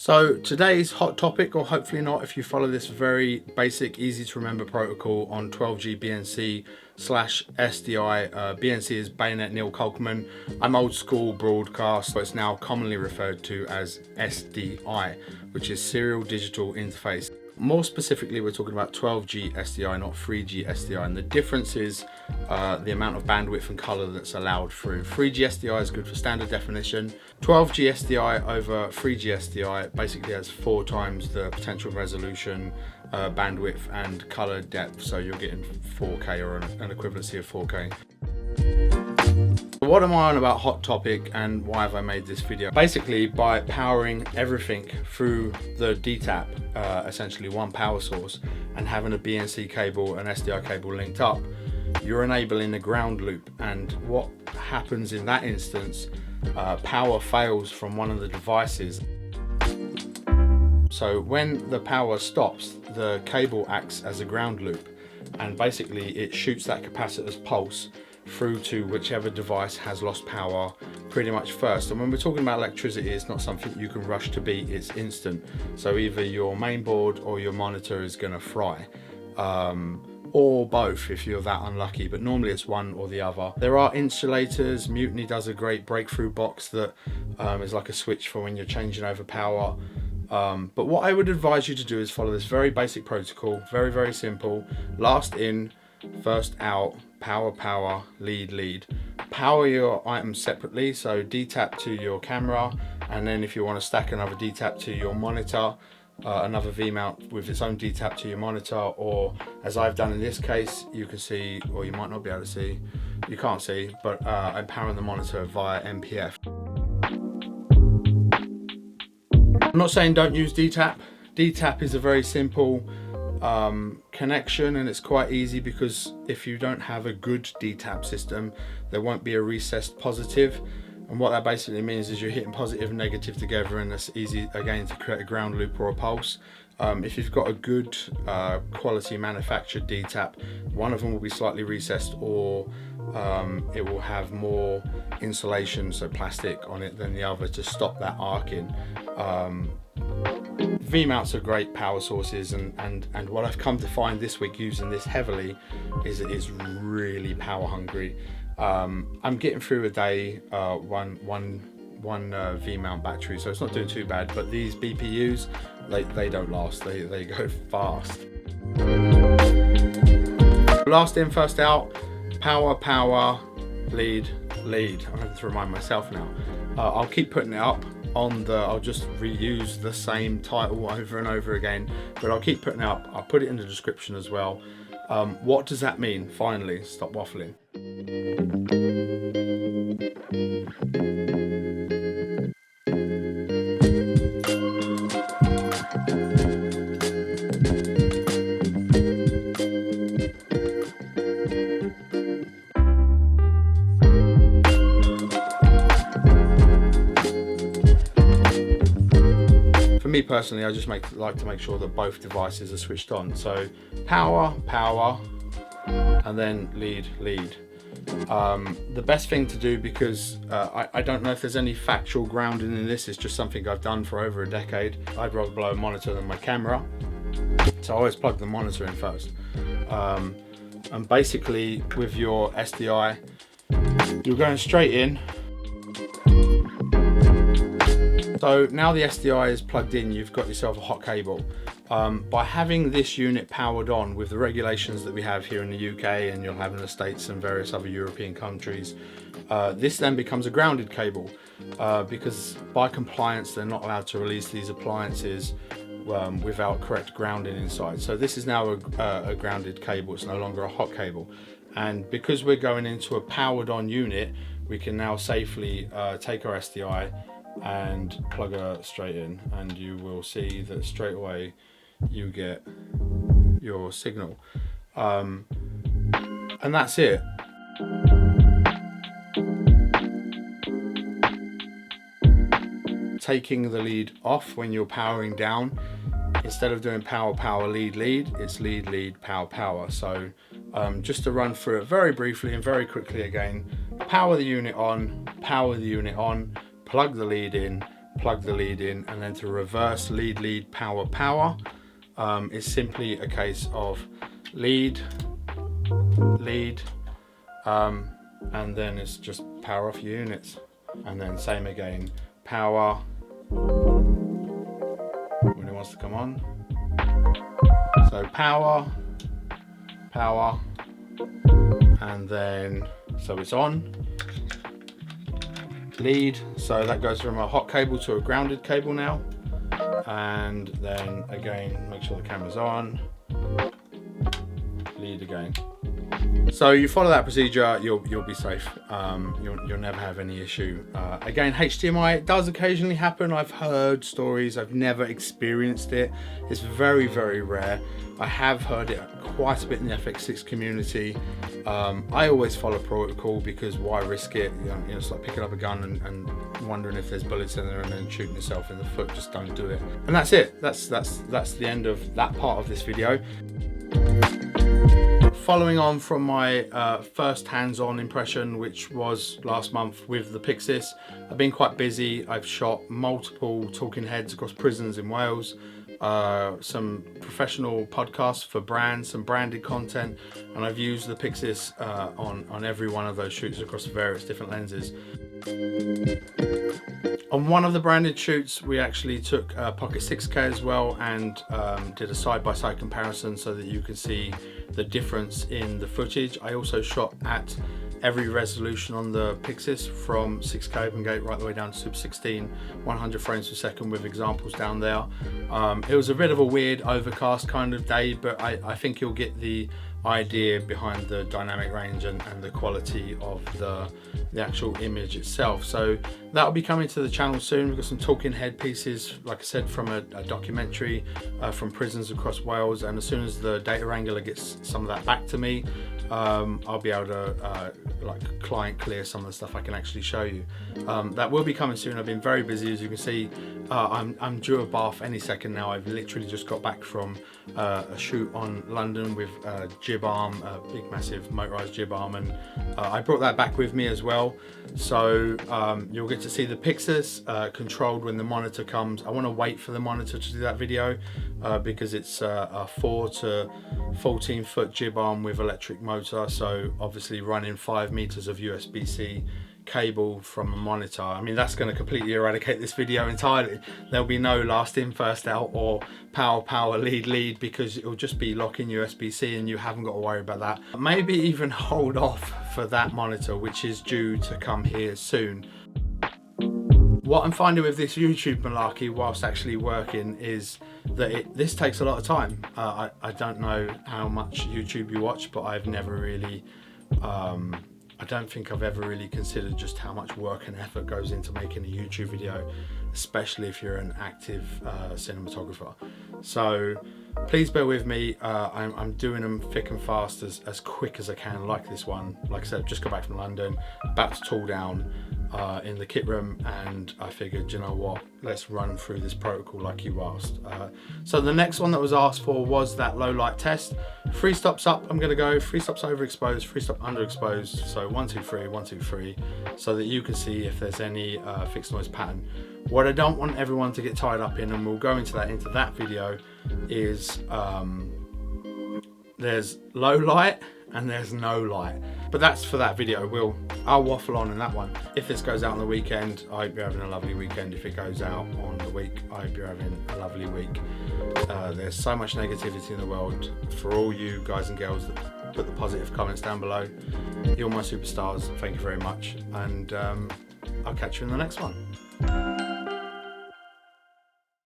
So today's hot topic, or hopefully not if you follow this very basic, easy to remember protocol on 12G BNC / SDI. BNC is Bayonet Neil Kolkman. I'm old school broadcast, but it's now commonly referred to as SDI, which is Serial Digital Interface. More specifically, we're talking about 12G SDI, not 3G SDI, and the difference is the amount of bandwidth and color that's allowed through. 3G SDI is good for standard definition. 12G SDI over 3G SDI basically has 4 times the potential resolution, bandwidth and color depth, so you're getting 4K or an equivalency of 4K. What am I on about hot topic and why have I made this video? Basically, by powering everything through the DTAP, essentially one power source, and having a BNC cable and SDI cable linked up, you're enabling a ground loop. And what happens in that instance, power fails from one of the devices. So when the power stops, the cable acts as a ground loop, and basically it shoots that capacitor's pulse through to whichever device has lost power pretty much first. And when we're talking about electricity, it's not something you can rush to beat, it's instant. So either your main board or your monitor is going to fry, or both if you're that unlucky, but normally it's one or the other. There are insulators. Mutiny does a great breakthrough box that is like a switch for when you're changing over power. But what I would advise you to do is follow this very basic protocol, very simple. Last in, first out, power, lead. Power your items separately, so DTAP to your camera, and then if you want to stack another DTAP to your monitor, another V-mount with its own DTAP to your monitor, or as I've done in this case, you can see, or you might not be able to see, you can't see, but I'm powering the monitor via MPF. I'm not saying don't use DTAP. DTAP is a very simple connection, and it's quite easy because if you don't have a good DTAP system, there won't be a recessed positive, and what that basically means is you're hitting positive and negative together, and it's easy again to create a ground loop or a pulse. If you've got a good quality manufactured DTAP, one of them will be slightly recessed, or it will have more insulation, so plastic on it, than the other to stop that arcing. V-mounts are great power sources, and what I've come to find this week using this heavily is it is really power hungry. I'm getting through a day one V-mount battery, so it's not doing too bad, but these BPUs, they don't last, they go fast. Last in, first out, power, lead. I have to remind myself now. I'll keep putting it up on I'll just reuse the same title over and over again, but I'll keep putting it up. I'll put it in the description as well. What does that mean? Finally, stop waffling. For me personally, I just like to make sure that both devices are switched on. So power, and then lead. The best thing to do, because I don't know if there's any factual grounding in this, it's just something I've done for over a decade. I'd rather blow a monitor than my camera, so I always plug the monitor in first. And basically with your SDI, you're going straight in. So now the SDI is plugged in, you've got yourself a hot cable. By having this unit powered on with the regulations that we have here in the UK, and you'll have in the States and various other European countries, this then becomes a grounded cable, because by compliance they're not allowed to release these appliances without correct grounding inside. So this is now a grounded cable, it's no longer a hot cable. And because we're going into a powered on unit, we can now safely take our SDI and plug her straight in, and you will see that straight away you get your signal, and that's it. Taking the lead off when you're powering down, instead of doing power, lead, it's lead, power. So just to run through it very briefly and very quickly again: power the unit on, plug the lead in, plug the lead in, and then to reverse lead, lead, power, power, it's simply a case of lead, lead, and then it's just power off your units, and then same again, power when it wants to come on. So power, power, and then so it's on. Lead, so that goes from a hot cable to a grounded cable now, and then again make sure the camera's on. Lead again. So you follow that procedure, you'll be safe. You'll never have any issue. Again, HDMI, it does occasionally happen. I've heard stories, I've never experienced it. It's very, very rare. I have heard it quite a bit in the FX6 community. I always follow protocol, because why risk it? You know, it's like picking up a gun and wondering if there's bullets in there and then shooting yourself in the foot. Just don't do it. And that's it. That's the end of that part of this video. Following on from my first hands-on impression, which was last month with the Pyxis, I've been quite busy. I've shot multiple talking heads across prisons in Wales, some professional podcasts for brands, some branded content, and I've used the Pyxis on every one of those shoots across various different lenses. On one of the branded shoots, we actually took Pocket 6K as well, and did a side-by-side comparison so that you could see the difference in the footage. I also shot at every resolution on the Pyxis, from 6K open gate right the way down to Super 16, 100 frames per second with examples down there. It was a bit of a weird overcast kind of day, but I think you'll get the idea behind the dynamic range and the quality of the actual image itself. So that'll be coming to the channel soon. We've got some talking head pieces, like I said, from a documentary from prisons across Wales, and as soon as the data wrangler gets some of that back to me, I'll be able to like client clear some of the stuff I can actually show you. That will be coming soon. I've been very busy, as you can see. I'm due a bath any second now. I've literally just got back from a shoot on London with jib arm, a big massive motorized jib arm, and I brought that back with me as well. So you'll get to see the Pyxis controlled when the monitor comes. I want to wait for the monitor to do that video because it's a 4 to 14 foot jib arm with electric motor, so obviously running 5 meters of USB-C cable from a monitor. I mean, that's going to completely eradicate this video entirely. There'll be no last in first out or power lead, because it'll just be locking USB-C and you haven't got to worry about that. Maybe even hold off for that monitor, which is due to come here soon. What I'm finding with this YouTube malarkey whilst actually working is that this takes a lot of time. I don't know how much YouTube you watch, but I've never really I don't think I've ever really considered just how much work and effort goes into making a YouTube video, especially if you're an active cinematographer. So please bear with me. I'm doing them thick and fast, as quick as I can, like this one. Like I said, just got back from London, about to tool down in the kit room, and I figured, you know what, let's run through this protocol like you asked. So the next one that was asked for was that low light test. 3 stops up, I'm going to go 3 stops overexposed, 3 stop underexposed, so 1 2 3 1 2 3, so that you can see if there's any fixed noise pattern. What I don't want everyone to get tied up in, and we'll go into that video, is there's low light and there's no light, but that's for that video. I'll waffle on in that one. If this goes out on the weekend, I hope you're having a lovely weekend. If it goes out on the week, I hope you're having a lovely week. There's so much negativity in the world. For all you guys and girls that put the positive comments down below, you're my superstars. Thank you very much, and I'll catch you in the next one.